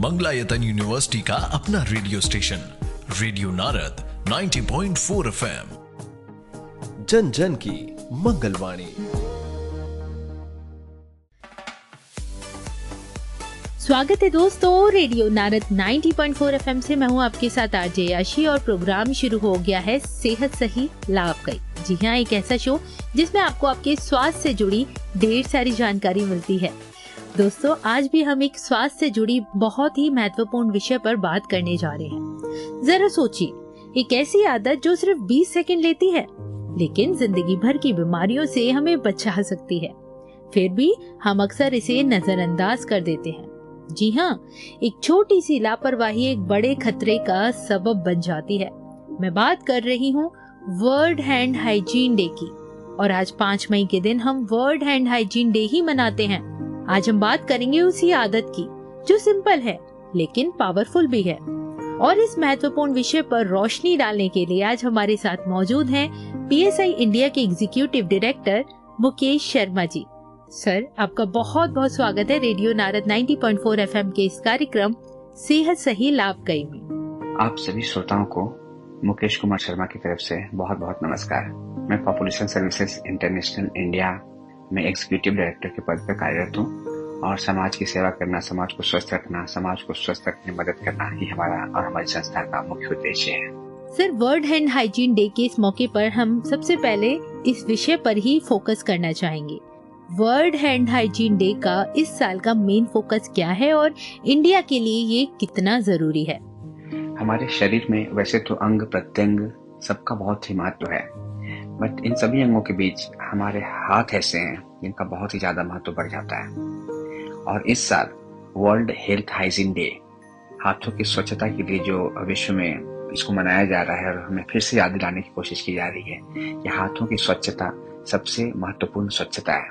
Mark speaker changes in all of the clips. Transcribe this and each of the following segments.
Speaker 1: Mangalayatan university का अपना radio station radio Narad 90.4 FM, जन जन की मंगलवाणी।
Speaker 2: स्वागत है दोस्तों, रेडियो नारद 90.4 FM से मैं हूं आपके साथ आरजे याशी और प्रोग्राम शुरू हो गया है सेहत सही लाभ कई। जी हाँ, एक ऐसा शो जिसमें आपको आपके स्वास्थ्य से जुड़ी ढेर सारी जानकारी मिलती है। दोस्तों, आज भी हम एक स्वास्थ्य से जुड़ी बहुत ही महत्वपूर्ण विषय पर बात करने जा रहे हैं। जरा सोचिए, एक ऐसी आदत जो सिर्फ 20 सेकंड लेती है लेकिन जिंदगी भर की बीमारियों से हमें बचा सकती है, फिर भी हम अक्सर इसे नजरअंदाज कर देते हैं। जी हाँ, एक छोटी सी लापरवाही एक बड़े खतरे का सबब बन जाती है। मैं बात कर रही हूँ वर्ल्ड हैंड हाइजीन डे की, और आज 5 मई के दिन हम वर्ल्ड हैंड हाइजीन डे ही मनाते हैं। आज हम बात करेंगे उसी आदत की जो सिंपल है लेकिन पावरफुल भी है। और इस महत्वपूर्ण विषय पर रोशनी डालने के लिए आज हमारे साथ मौजूद हैं PSI इंडिया के executive director Mukesh Sharma ji. Sir, आपका बहुत बहुत स्वागत है रेडियो नारद 90.4 FM के इस कार्यक्रम सेहत सही लाभ कई में।
Speaker 3: आप सभी श्रोताओं को मुकेश कुमार शर्मा की तरफ से बहुत बहुत नमस्कार। मैं पॉपुलेशन सर्विसेज इंटरनेशनल इंडिया में एग्जीक्यूटिव डायरेक्टर के पद पर कार्यरत हूँ और समाज की सेवा करना, समाज को स्वस्थ रखना, समाज को स्वस्थ रखने में मदद करना ही हमारा और हमारी संस्था का मुख्य उद्देश्य है।
Speaker 2: Sir, world hand hygiene day के इस मौके पर हम सबसे पहले इस विषय पर ही फोकस करना चाहेंगे। वर्ल्ड हैंड हाइजीन डे का इस साल का मेन फोकस क्या है और इंडिया के लिए ये कितना जरूरी है?
Speaker 3: हमारे शरीर में वैसे तो अंग प्रत्यंग सबका बहुत ही महत्व है, बट इन सभी अंगों के बीच हमारे हाथ ऐसे हैं जिनका बहुत ही ज्यादा महत्व बढ़ जाता है। और इस साल वर्ल्ड हेल्थ हाइजीन डे, हाथों की स्वच्छता के लिए जो विश्व में इसको मनाया जा रहा है और हमें फिर से याद दिलाने की कोशिश की जा रही है कि हाथों की स्वच्छता सबसे महत्वपूर्ण स्वच्छता है।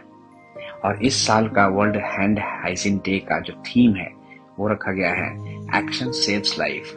Speaker 3: और इस साल का वर्ल्ड हैंड हाइजीन डे का जो थीम है वो रखा गया है एक्शन सेव्स लाइफ।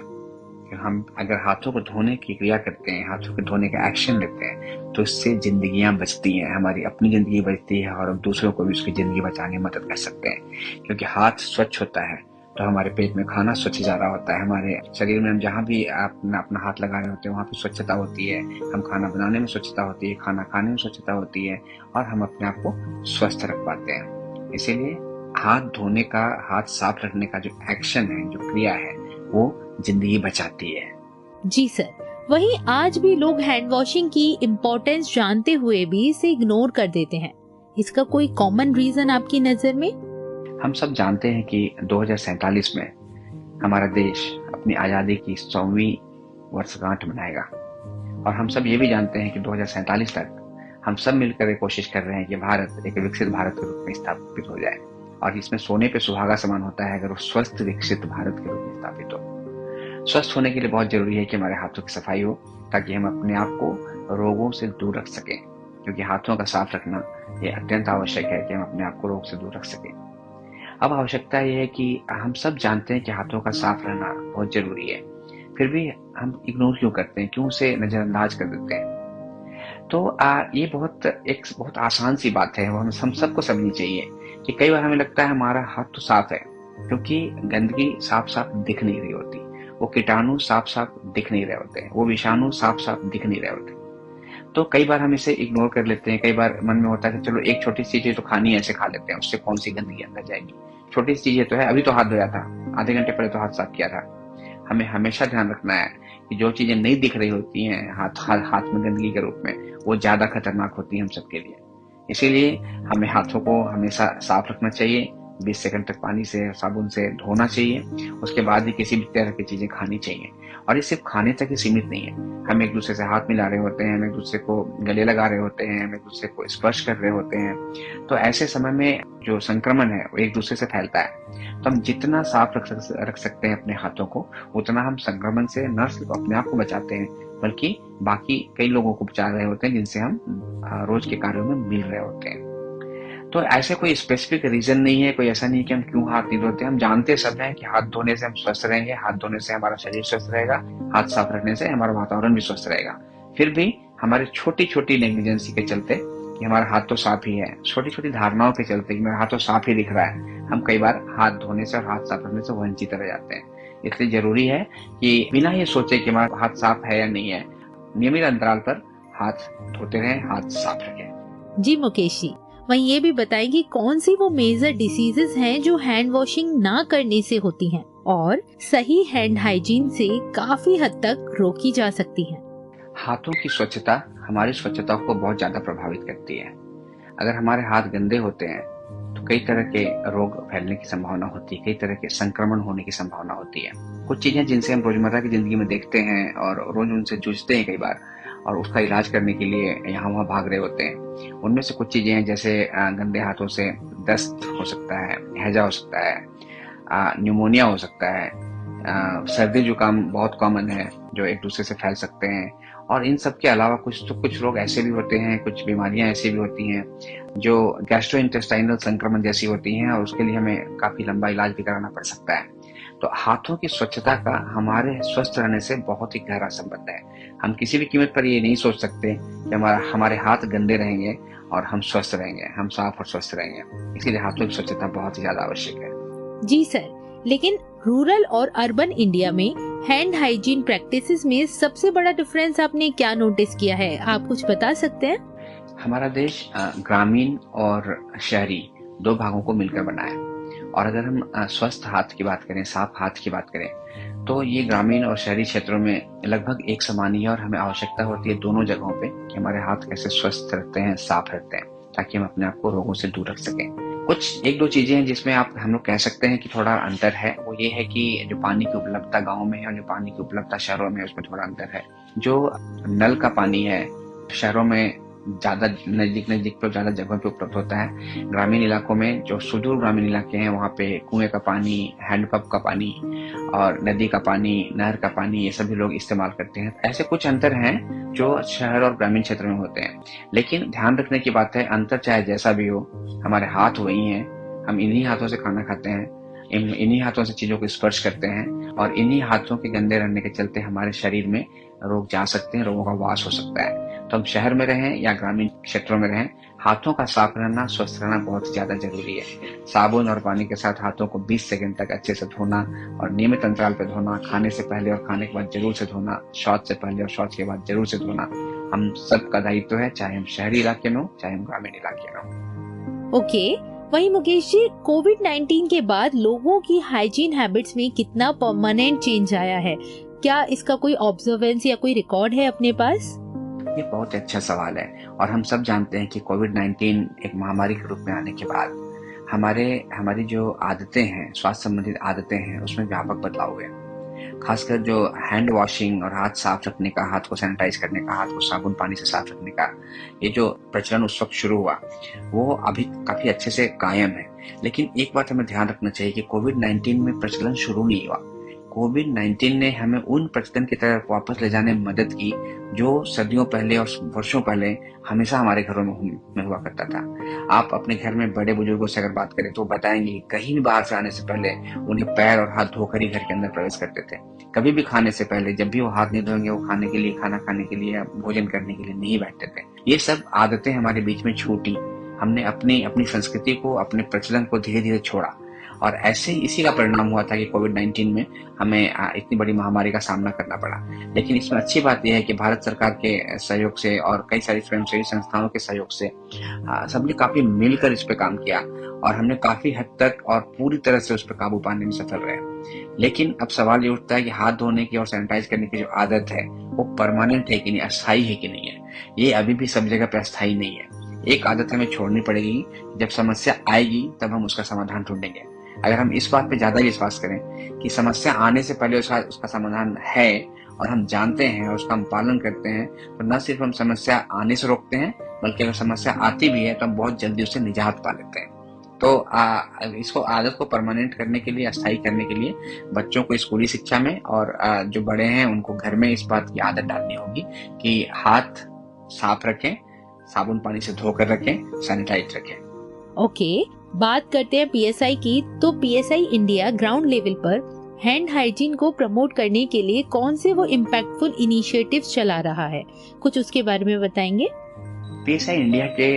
Speaker 3: हम अगर हाथों को धोने की क्रिया करते हैं, हाथों को धोने का एक्शन लेते हैं, तो इससे जिंदगियां बचती हैं, हमारी अपनी जिंदगी बचती है और हम दूसरों को भी उसकी जिंदगी बचाने में मदद कर सकते हैं। क्योंकि हाथ स्वच्छ होता है तो हमारे पेट में खाना स्वच्छ जा रहा होता है, हमारे शरीर में हम जहाँ भी अपना हाथ लगा रहे होते हैं वहाँ पे स्वच्छता होती है, हम खाना बनाने में स्वच्छता होती है, खाना खाने में स्वच्छता होती है और हम अपने आप को स्वस्थ रख पाते हैं। इसीलिए हाथ धोने का, हाथ साफ रखने का जो एक्शन है, जो क्रिया है, वो जिंदगी बचाती है।
Speaker 2: जी सर, वहीं आज भी लोग हैंड वॉशिंग की इम्पोर्टेंस जानते हुए भी इसे इग्नोर कर देते हैं। इसका कोई कॉमन रीजन आपकी नजर में?
Speaker 3: हम सब जानते हैं कि 2047 में हमारा देश अपनी आज़ादी की 100वीं वर्षगांठ मनाएगा और हम सब ये भी जानते हैं कि 2047 तक हम सब मिलकर ये कोशिश कर रहे हैं कि भारत एक विकसित भारत के रूप में स्थापित हो जाए। और इसमें सोने पे सुहागा समान होता है अगर वो स्वस्थ विकसित भारत के रूप में स्थापित हो। स्वस्थ होने के लिए बहुत जरूरी है कि हमारे हाथों की सफाई हो ताकि हम अपने आप को रोगों से दूर रख सकें, क्योंकि हाथों का साफ रखना ये अत्यंत आवश्यक है कि हम अपने आप को रोग से दूर रख सकें। अब आवश्यकता यह है कि हम सब जानते हैं कि हाथों का साफ रहना बहुत जरूरी है, फिर भी हम इग्नोर क्यों करते हैं, क्यों उसे नजरअंदाज कर देते हैं? तो ये एक बहुत आसान सी बात है, वो हम सबको समझनी चाहिए कि कई बार हमें लगता है हमारा हाथ तो साफ है क्योंकि गंदगी साफ साफ दिख नहीं रही होती, वो कीटाणु साफ साफ दिख नहीं रहे होते, वो विषाणु साफ साफ दिख नहीं रहे होते। तो कई बार हम इसे इग्नोर कर लेते हैं। कई बार मन में होता है कि चलो एक छोटी सी चीज तो खानी है, ऐसे खा लेते हैं, उससे कौन सी गंदगी अंदर जाएगी, छोटी सी चीज तो है, अभी तो हाथ धोया था, आधे घंटे पहले तो हाथ साफ किया था। हमें हमेशा ध्यान रखना है कि जो चीजें नहीं दिख रही होती हैं हाथ में गंदगी के रूप में, वो ज्यादा खतरनाक होती है हम सबके लिए। इसीलिए हमें हाथों को हमेशा साफ रखना चाहिए, 20 सेकंड तक पानी से, साबुन से धोना चाहिए, उसके बाद ही किसी भी तरह की चीजें खानी चाहिए। और ये सिर्फ खाने तक ही सीमित नहीं है, हम एक दूसरे से हाथ मिला रहे होते हैं, हम एक दूसरे को गले लगा रहे होते हैं, हम एक दूसरे को स्पर्श कर रहे होते हैं। तो ऐसे समय में जो संक्रमण है वो एक दूसरे से फैलता है। तो हम जितना साफ रख सकते हैं अपने हाथों को, उतना हम संक्रमण से न सिर्फ अपने आप को बचाते हैं बल्कि बाकी कई लोगों को बचा रहे होते हैं जिनसे हम रोज के कार्यों में मिल रहे होते हैं। तो ऐसे कोई स्पेसिफिक रीजन नहीं है, कोई ऐसा नहीं है कि हम क्यों हाथ नहीं धोते। हम जानते सब हैं कि हाथ धोने से हम स्वस्थ रहेंगे, हाथ धोने से हमारा शरीर स्वस्थ रहेगा, हाथ साफ रखने से हमारा वातावरण भी स्वस्थ रहेगा। फिर भी हमारे छोटी छोटी नेग्लिजेंसी के चलते कि हमारा हाथ तो साफ ही है, छोटी छोटी धारणाओं के चलते कि मेरा हाथ तो साफ ही दिख रहा है, हम कई बार हाथ धोने से और हाथ साफ रखने से वंचित रह जाते हैं। इसलिए जरूरी है कि बिना ये सोचे कि हमारा हाथ साफ है या नहीं है, नियमित अंतराल पर हाथ धोते रहें, हाथ साफ रखें।
Speaker 2: जी मुकेश जी, वहीं ये भी बताएं कि कौन सी वो मेजर डिसीजेस हैं जो हैंड वॉशिंग ना करने से होती हैं और सही हैंड हाइजीन से काफी हद तक रोकी जा सकती है।
Speaker 3: हाथों की स्वच्छता हमारी स्वच्छता को बहुत ज्यादा प्रभावित करती है। अगर हमारे हाथ गंदे होते हैं तो कई तरह के रोग फैलने की संभावना होती है, कई तरह के संक्रमण होने की संभावना होती है। कुछ चीजें जिनसे हम रोजमर्रा की जिंदगी में देखते हैं और रोज उनसे जूझते हैं कई बार, और उसका इलाज करने के लिए यहाँ वहाँ भाग रहे होते हैं। उनमें से कुछ चीजें हैं जैसे गंदे हाथों से दस्त हो सकता है, हैजा हो सकता है, न्यूमोनिया हो सकता है, सर्दी जुकाम बहुत कॉमन है जो एक दूसरे से फैल सकते हैं। और इन सब के अलावा कुछ रोग ऐसे भी होते हैं, कुछ बीमारियां ऐसी भी होती हैं जो गैस्ट्रोइंटेस्टाइनल संक्रमण जैसी होती हैं, और उसके लिए हमें काफी लंबा इलाज भी कराना पड़ सकता है। तो हाथों की स्वच्छता का हमारे स्वस्थ रहने से बहुत ही गहरा संबंध है। हम किसी भी कीमत पर ये नहीं सोच सकते कि हमारे हाथ गंदे रहेंगे और हम स्वस्थ रहेंगे, हम साफ और स्वस्थ रहेंगे। इसीलिए हाथों की स्वच्छता बहुत ही ज्यादा आवश्यक है।
Speaker 2: जी सर, लेकिन रूरल और अर्बन इंडिया में हैंड हाइजीन प्रैक्टिसेस में सबसे बड़ा डिफरेंस आपने क्या नोटिस किया है, आप कुछ बता सकते हैं?
Speaker 3: हमारा देश ग्रामीण और शहरी दो भागों को मिलकर बना है, और अगर हम स्वस्थ हाथ की बात करें, साफ हाथ की बात करें, तो ये ग्रामीण और शहरी क्षेत्रों में लगभग एक समान ही है। और हमें आवश्यकता होती है दोनों जगहों पे कि हमारे हाथ कैसे स्वस्थ रहते हैं, साफ रहते हैं, ताकि हम अपने आप को रोगों से दूर रख सकें। कुछ एक दो चीजें हैं जिसमें हम लोग कह सकते हैं कि थोड़ा अंतर है। वो ये है कि जो पानी की उपलब्धता गाँव में है और जो पानी की उपलब्धता शहरों में है, उसमें थोड़ा अंतर है। जो नल का पानी है शहरों में ज्यादा नजदीक पर ज्यादा जगहों पे उपलब्ध होता है। ग्रामीण इलाकों में, जो सुदूर ग्रामीण इलाके हैं, वहाँ पे कुएं का पानी, हैंडपंप का पानी और नदी का पानी, नहर का पानी, ये सभी लोग इस्तेमाल करते हैं। ऐसे कुछ अंतर हैं जो शहर और ग्रामीण क्षेत्र में होते हैं। लेकिन ध्यान रखने की बात है, अंतर चाहे जैसा भी हो, हमारे हाथ वही हैं। हम इन्हीं हाथों से खाना खाते हैं, इन्हीं हाथों से चीजों को स्पर्श करते हैं, और इन्हीं हाथों के गंदे रहने के चलते हमारे शरीर में रोग जा सकते हैं, रोगों का वास हो सकता है। तो हम शहर में रहें या ग्रामीण क्षेत्रों में रहें, हाथों का साफ रहना, स्वस्थ रहना बहुत ज्यादा जरूरी है। साबुन और पानी के साथ हाथों को 20 सेकंड तक अच्छे से धोना और नियमित अंतराल पर धोना, खाने से पहले और खाने के बाद जरूर से धोना, शौच से पहले और शौच के बाद जरूर से धोना हम सबका दायित्व है, चाहे हम शहरी इलाके में हो, चाहे हम ग्रामीण इलाके में हो।
Speaker 2: ओके, वहीं मुकेश जी, कोविड-19 के बाद लोगों की हाइजीन हैबिट्स में कितना परमानेंट चेंज आया है? क्या इसका कोई ऑब्जर्वेंस या कोई रिकॉर्ड है अपने पास?
Speaker 3: ये बहुत अच्छा सवाल है, और हम सब जानते हैं कि कोविड-19 एक महामारी के रूप में आने के बाद हमारी जो आदतें हैं, स्वास्थ्य संबंधित आदतें हैं, उसमें व्यापक बदलाव हुए। खासकर जो हैंड वॉशिंग और हाथ साफ रखने का, हाथ को सैनिटाइज करने का, हाथ को साबुन पानी से साफ रखने का, ये जो प्रचलन उस वक्त शुरू हुआ, वो अभी काफी अच्छे से कायम है। लेकिन एक बात हमें ध्यान रखना चाहिए कि कोविड-19 में प्रचलन शुरू नहीं हुआ। कोविड-19 ने हमें उन प्रचलन की तरफ वापस ले जाने में मदद की जो सदियों पहले और वर्षों पहले हमेशा हमारे घरों में हुआ करता था। आप अपने घर में बड़े बुजुर्गों से अगर बात करें तो बताएंगे कि कहीं भी बाहर से आने से पहले उन्हें पैर और हाथ धोकर ही घर के अंदर प्रवेश करते थे। कभी भी खाने से पहले जब भी वो हाथ नहीं धोएंगे, वो खाने के लिए, खाना खाने के लिए या भोजन करने के लिए नहीं बैठते थे। ये सब आदतें हमारे बीच में छूटी। हमने अपनी संस्कृति को, अपने प्रचलन को धीरे धीरे छोड़ा, और ऐसे इसी का परिणाम हुआ था कि कोविड-19 में हमें इतनी बड़ी महामारी का सामना करना पड़ा। लेकिन इसमें अच्छी बात यह है कि भारत सरकार के सहयोग से और कई सारी स्वयंसेवी संस्थाओं के सहयोग से सबने काफी मिलकर इस पे काम किया, और हमने काफी हद तक और पूरी तरह से उस पर काबू पाने में सफल रहे। लेकिन अब सवाल ये उठता है कि हाथ धोने की और सैनिटाइज करने की जो आदत है वो परमानेंट है कि नहीं, अस्थायी है कि नहीं है। ये अभी भी सब जगह पे अस्थायी नहीं है। एक आदत हमें छोड़नी पड़ेगी, जब समस्या आएगी तब हम उसका समाधान ढूंढेंगे। अगर हम इस बात पे ज्यादा विश्वास करें कि समस्या आने से पहले उसका समाधान है और हम जानते हैं और उसका हम पालन करते हैं, तो न सिर्फ हम समस्या आने से रोकते हैं, बल्कि अगर समस्या आती भी है तो हम बहुत जल्दी उससे निजात पा लेते हैं। तो इसको आदत को परमानेंट करने के लिए, अस्थायी करने के लिए बच्चों को स्कूली शिक्षा में और जो बड़े हैं उनको घर में इस बात की आदत डालनी होगी कि हाथ साफ रखें, साबुन पानी से धोकर रखें, सैनिटाइज रखें।
Speaker 2: ओके, बात करते हैं पीएसआई की। तो पीएसआई इंडिया ग्राउंड लेवल पर हैंड हाइजीन को प्रमोट करने के लिए कौन से वो इम्पैक्टफुल इनिशिएटिव्स चला रहा है, कुछ उसके बारे में बताएंगे?
Speaker 3: पीएसआई इंडिया के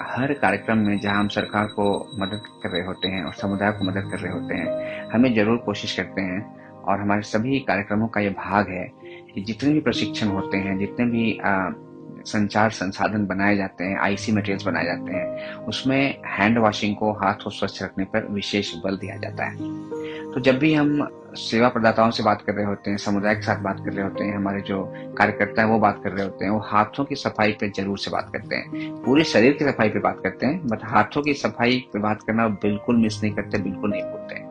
Speaker 3: हर कार्यक्रम में जहां हम सरकार को मदद कर रहे होते हैं और समुदाय को मदद कर रहे होते हैं, हमें जरूर कोशिश करते हैं और हमारे सभी कार्यक्रमों का ये भाग है कि जितने भी प्रशिक्षण होते हैं, जितने भी संचार संसाधन बनाए जाते हैं, आईसी मटेरियल्स बनाए जाते हैं, उसमें हैंड वॉशिंग को, हाथ को स्वच्छ रखने पर विशेष बल दिया जाता है। तो जब भी हम सेवा प्रदाताओं से बात कर रहे होते हैं, समुदाय के साथ बात कर रहे होते हैं, हमारे जो कार्यकर्ता है वो बात कर रहे होते हैं, वो हाथों की सफाई पे जरूर से बात करते हैं। पूरे शरीर की सफाई पे बात करते हैं, बट हाथों की सफाई पे बात करना बिल्कुल मिस नहीं करते, बिल्कुल नहीं भूलते।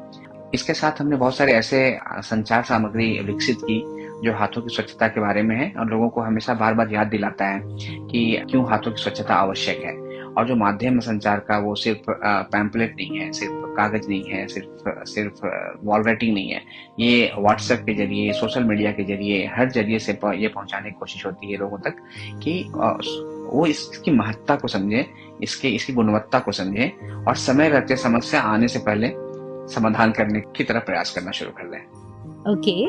Speaker 3: इसके साथ हमने बहुत सारे ऐसे संचार सामग्री विकसित की जो हाथों की स्वच्छता के बारे में है और लोगों को हमेशा बार बार याद दिलाता है कि क्यों हाथों की स्वच्छता आवश्यक है। और जो माध्यम है संचार का, वो सिर्फ पैम्पलेट नहीं है, सिर्फ कागज नहीं है, सिर्फ वॉल राइटिंग नहीं है। ये व्हाट्सएप के जरिए, सोशल मीडिया के जरिए, हर जरिए से ये पहुंचाने की कोशिश होती है लोगों तक कि वो इसकी महत्ता को समझे, इसकी गुणवत्ता को समझे और समय रहते समस्या आने से पहले समाधान करने की तरफ प्रयास करना शुरू कर दें।
Speaker 2: ओके,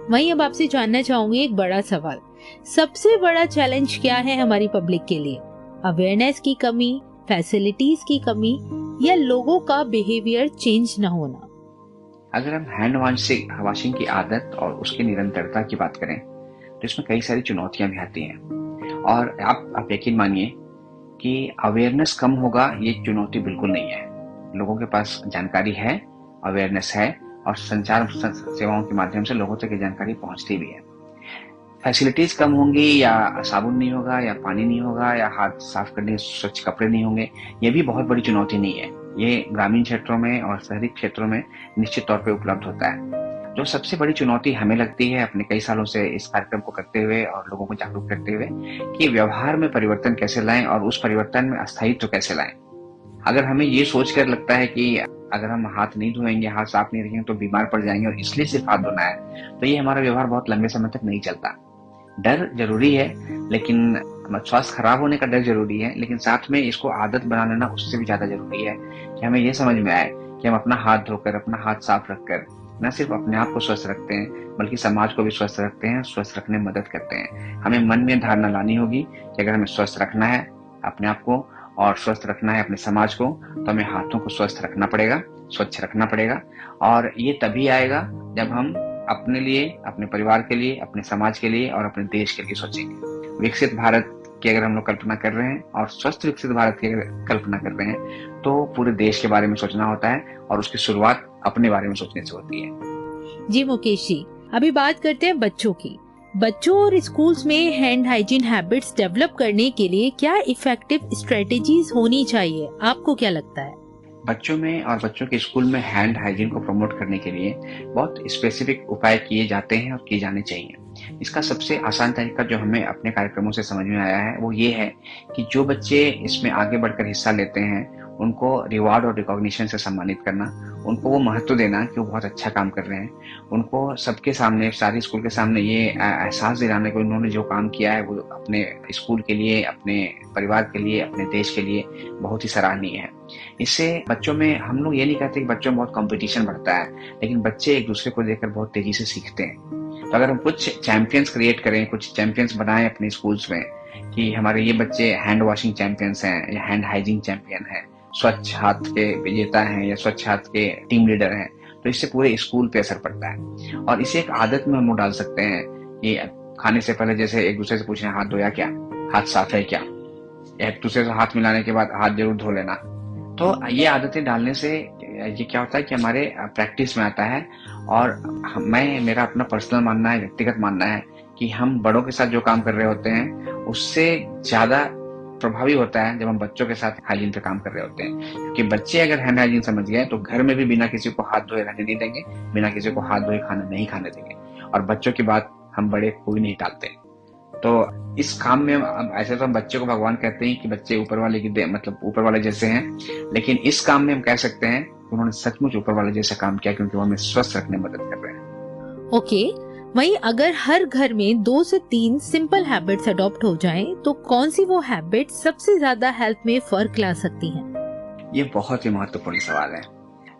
Speaker 2: वहीं अब आपसे जानना चाहूंगी एक बड़ा सवाल, सबसे बड़ा चैलेंज क्या है हमारी पब्लिक के लिए? अवेयरनेस की कमी, फैसिलिटीज की कमी या लोगों का बिहेवियर चेंज न होना?
Speaker 3: अगर हम हैंड वॉशिंग की आदत और उसकी निरंतरता की बात करें तो इसमें कई सारी चुनौतियां भी आती हैं और आप यकीन मानिए कि अवेयरनेस कम होगा ये चुनौती बिल्कुल नहीं है। लोगों के पास जानकारी है, अवेयरनेस है और संचार सेवाओं के माध्यम से लोगों तक ये जानकारी पहुंचती भी है। फैसिलिटीज कम होंगी या साबुन नहीं होगा या पानी नहीं होगा या हाथ साफ करने स्वच्छ कपड़े नहीं होंगे, ये भी बहुत बड़ी चुनौती नहीं है। ये ग्रामीण क्षेत्रों में और शहरी क्षेत्रों में निश्चित तौर पे उपलब्ध होता है। जो सबसे बड़ी चुनौती हमें लगती है अपने कई सालों से इस कार्यक्रम को करते हुए और लोगों को जागरूक करते हुए कि व्यवहार में परिवर्तन कैसे लाएं और उस परिवर्तन में अस्थायित्व कैसे लाएं। अगर हमें ये सोचकर लगता है कि अगर हम हाथ नहीं धोएंगे, हाथ साफ नहीं रखेंगे तो बीमार पड़ जाएंगे और इसलिए सिर्फ हाथ धोना है, तो ये हमारा व्यवहार बहुत लंबे समय तक नहीं चलता। डर जरूरी है, लेकिन स्वास्थ्य खराब होने का डर जरूरी है, लेकिन साथ में इसको आदत बना लेना उससे भी ज्यादा जरूरी है कि हमें ये समझ में आए कि हम अपना हाथ धोकर, अपना हाथ साफ रखकर न सिर्फ अपने आप को स्वस्थ रखते हैं बल्कि समाज को भी स्वस्थ रखते हैं, स्वस्थ रखने में मदद करते हैं। हमें मन में धारणा लानी होगी कि अगर हमें स्वस्थ रखना है अपने आप को और स्वस्थ रखना है अपने समाज को, तो हमें हाथों को स्वस्थ रखना पड़ेगा, स्वच्छ रखना पड़ेगा। और ये तभी आएगा जब हम अपने लिए, अपने परिवार के लिए, अपने समाज के लिए और अपने देश के लिए सोचेंगे। विकसित भारत की अगर हम लोग कल्पना कर रहे हैं और स्वस्थ विकसित भारत की अगर कल्पना कर रहे हैं तो पूरे देश के बारे में सोचना होता है और उसकी शुरुआत अपने बारे में सोचने से होती है।
Speaker 2: जी मुकेश जी, अभी बात करते हैं बच्चों की। बच्चों और स्कूल्स में हैंड हाइजीन हैबिट्स डेवलप करने के लिए क्या इफेक्टिव स्ट्रेटेजीज होनी चाहिए, आपको क्या लगता है?
Speaker 3: बच्चों में और बच्चों के स्कूल में हैंड हाइजीन को प्रमोट करने के लिए बहुत स्पेसिफिक उपाय किए जाते हैं और किए जाने चाहिए। इसका सबसे आसान तरीका जो हमें अपने कार्यक्रमों से समझ में आया है वो ये है कि जो बच्चे इसमें आगे बढ़कर हिस्सा लेते हैं उनको रिवार्ड और रिकॉग्निशन से सम्मानित करना, उनको वो महत्व देना कि वो बहुत अच्छा काम कर रहे हैं, उनको सबके सामने, सारे स्कूल के सामने ये एहसास दिलाना कि उन्होंने जो काम किया है वो अपने स्कूल के लिए, अपने परिवार के लिए, अपने देश के लिए बहुत ही सराहनीय है। इससे बच्चों में, हम लोग ये नहीं कहते कि बच्चों में बहुत कंपटीशन बढ़ता है, लेकिन बच्चे एक दूसरे को देखकर बहुत तेजी से सीखते हैं। तो अगर हम कुछ चैंपियंस क्रिएट करें, कुछ चैंपियंस बनाएं अपने स्कूल्स में कि हमारे ये बच्चे हैंड वॉशिंग चैंपियंस हैं या हैंड हाइजीन चैंपियन हैं, स्वच्छ हाथ के विजेता हैं या स्वच्छ हाथ के टीम लीडर हैं, तो इससे पूरे स्कूल पे असर पड़ता है। और इसे एक आदत में हम लोग डाल सकते हैं कि खाने से पहले जैसे एक दूसरे से पूछें हाथ धोया क्या, हाथ साफ है क्या, एक दूसरे से हाथ मिलाने के बाद हाथ जरूर धो लेना। तो ये आदतें डालने से ये क्या होता है कि हमारे प्रैक्टिस में आता है। और मेरा अपना पर्सनल मानना है, व्यक्तिगत मानना है कि हम बड़ों के साथ जो काम कर रहे होते हैं उससे ज्यादा प्रभावी होता है जब हम बच्चों के साथ हाइजीन पे काम कर रहे होते हैं। क्योंकि बच्चे अगर हैंड हाइजीन समझ गए तो घर में भी बिना किसी को हाथ धोए रहने नहीं देंगे, बिना किसी को हाथ धोए खाना नहीं खाने देंगे। और बच्चों की बात हम बड़े कोई नहीं टालते। तो इस काम में ऐसे तो हम बच्चे को भगवान कहते हैं कि बच्चे ऊपर वाले की मतलब ऊपर वाले जैसे हैं, लेकिन इस काम में हम कह सकते हैं कि उन्होंने सचमुच ऊपर वाले जैसा काम किया क्योंकि वो हमें स्वस्थ रखने में मदद कर रहे हैं।
Speaker 2: ओके, वहीं अगर हर घर में 2 से 3 सिंपल हैबिट्स अडॉप्ट हो जाएं, तो कौन सी वो हैबिट सबसे ज्यादा हेल्थ में फर्क ला सकती हैं?
Speaker 3: ये बहुत ही महत्वपूर्ण सवाल है।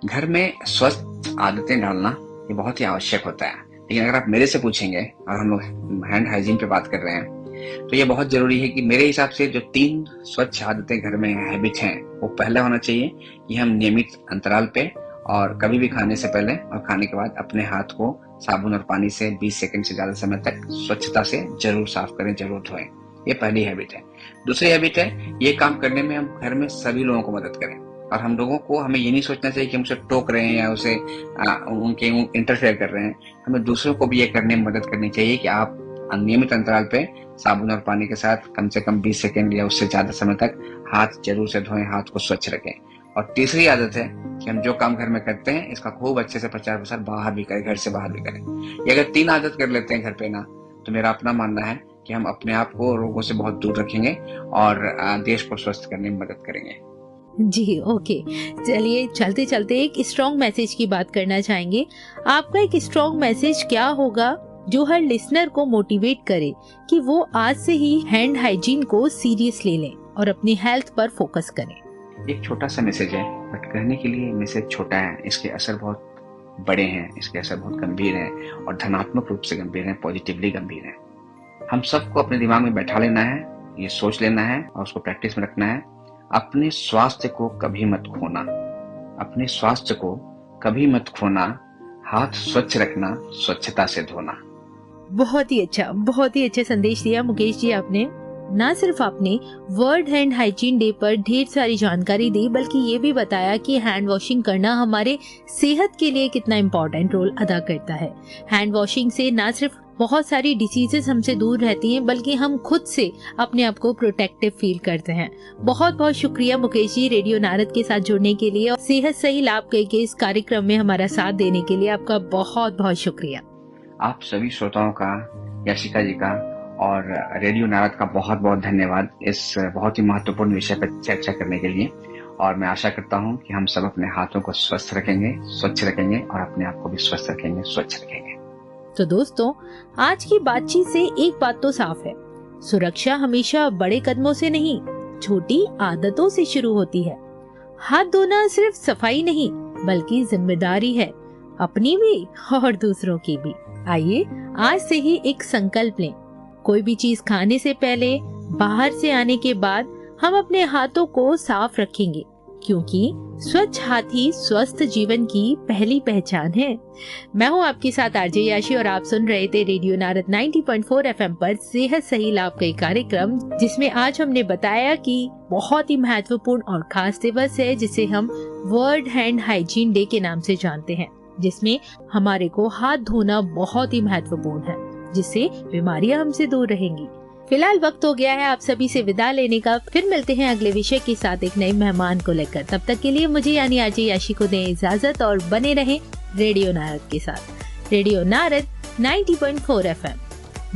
Speaker 3: घर में स्वस्थ आदतें डालना ये बहुत ही आवश्यक होता है। लेकिन अगर आप मेरे से पूछेंगे और हम लोग हैंड हाइजीन पे बात कर रहे हैं तो ये बहुत जरूरी है कि मेरे हिसाब से जो 3 स्वच्छ आदतें घर में हैबिट हैं, वो पहला होना चाहिए कि हम नियमित अंतराल पे और कभी भी खाने से पहले और खाने के बाद अपने हाथ को साबुन और पानी से 20 सेकंड से ज्यादा समय तक स्वच्छता से जरूर साफ करें, जरूर धोएं। ये पहली हैबिट है। दूसरी हैबिट है, ये काम करने में हम घर में सभी लोगों को मदद करें और हम लोगों को हमें ये नहीं सोचना चाहिए कि हम उसे टोक रहे हैं या उसे उनके इंटरफेयर कर रहे हैं। हमें दूसरों को भी ये करने में मदद करनी चाहिए कि आप नियमित अंतराल पे साबुन और पानी के साथ कम से कम 20 सेकंड या उससे ज्यादा समय तक हाथ जरूर से धोएं, हाथ को स्वच्छ रखें। और तीसरी आदत है कि हम जो काम घर में करते हैं इसका खूब अच्छे से प्रचार प्रसार बाहर भी करें, घर से बाहर भी करें। ये अगर 3 आदत कर लेते हैं घर पे ना, तो मेरा अपना मानना है कि हम अपने आप को रोगों से बहुत दूर रखेंगे और देश को स्वस्थ करने में मदद करेंगे।
Speaker 2: जी ओके, चलिए चलते चलते एक स्ट्रॉन्ग मैसेज की बात करना चाहेंगे। आपका एक स्ट्रॉन्ग मैसेज क्या होगा जो हर लिसनर को मोटिवेट करे कि वो आज से ही हैंड हाइजीन को सीरियस ले लें और अपनी हेल्थ पर फोकस करें?
Speaker 3: एक छोटा सा मैसेज है, बट कहने के लिए मैसेज छोटा है, इसके असर बहुत बड़े हैं, इसके असर बहुत गंभीर हैं और धनात्मक रूप से गंभीर हैं, पॉजिटिवली गंभीर हैं। हम सबको अपने दिमाग में बैठा लेना है, ये सोच लेना है और उसको प्रैक्टिस में रखना है। अपने स्वास्थ्य को कभी मत खोना, अपने स्वास्थ्य को कभी मत खोना, हाथ स्वच्छ रखना, स्वच्छता से धोना।
Speaker 2: बहुत ही अच्छा संदेश दिया मुकेश जी आपने। ना सिर्फ आपने वर्ल्ड हैंड हाइजीन डे पर ढेर सारी जानकारी दी, बल्कि ये भी बताया कि हैंड वॉशिंग करना हमारे सेहत के लिए कितना इम्पोर्टेंट रोल अदा करता है। हैंड वॉशिंग से ना सिर्फ बहुत सारी डिसीजेस हमसे दूर रहती हैं, बल्कि हम खुद से अपने आप को प्रोटेक्टिव फील करते हैं। बहुत बहुत शुक्रिया मुकेश जी, रेडियो नारद के साथ जुड़ने के लिए और सेहत सही लाभ के इस कार्यक्रम में हमारा साथ देने के लिए आपका बहुत बहुत शुक्रिया।
Speaker 3: आप सभी श्रोताओं का, याशिका जी का और रेडियो नारद का बहुत बहुत धन्यवाद इस बहुत ही महत्वपूर्ण विषय पर चर्चा करने के लिए। और मैं आशा करता हूं कि हम सब अपने हाथों को स्वस्थ रखेंगे, स्वच्छ रखेंगे और अपने आप को भी स्वस्थ रखेंगे, स्वच्छ रखेंगे।
Speaker 2: तो दोस्तों, आज की बातचीत से एक बात तो साफ है, सुरक्षा हमेशा बड़े कदमों से नहीं, छोटी आदतों से शुरू होती है। हाथ धोना सिर्फ सफाई नहीं, बल्कि जिम्मेदारी है, अपनी भी और दूसरों की भी। आइए आज से ही एक संकल्प लें, कोई भी चीज खाने से पहले, बाहर से आने के बाद हम अपने हाथों को साफ रखेंगे, क्योंकि स्वच्छ हाथ ही स्वस्थ जीवन की पहली पहचान है। मैं हूँ आपके साथ आरजे याशी और आप सुन रहे थे रेडियो नारद 90.4 FM पर सेहत सही लाभ का कार्यक्रम, जिसमें आज हमने बताया कि बहुत ही महत्वपूर्ण और खास दिवस है जिसे हम वर्ल्ड हैंड हाइजीन डे के नाम से जानते हैं, जिसमें हमारे को हाथ धोना बहुत ही महत्वपूर्ण है, जिससे बीमारियां हमसे दूर रहेंगी। फिलहाल वक्त हो गया है आप सभी से विदा लेने का। फिर मिलते हैं अगले विषय के साथ एक नए मेहमान को लेकर। तब तक के लिए मुझे यानी आरजे याशी को दें इजाजत और बने रहें रेडियो नारद के साथ। रेडियो नारद 90.4 FM,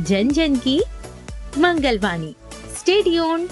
Speaker 2: जन जन की मंगलवाणी। Stay tuned.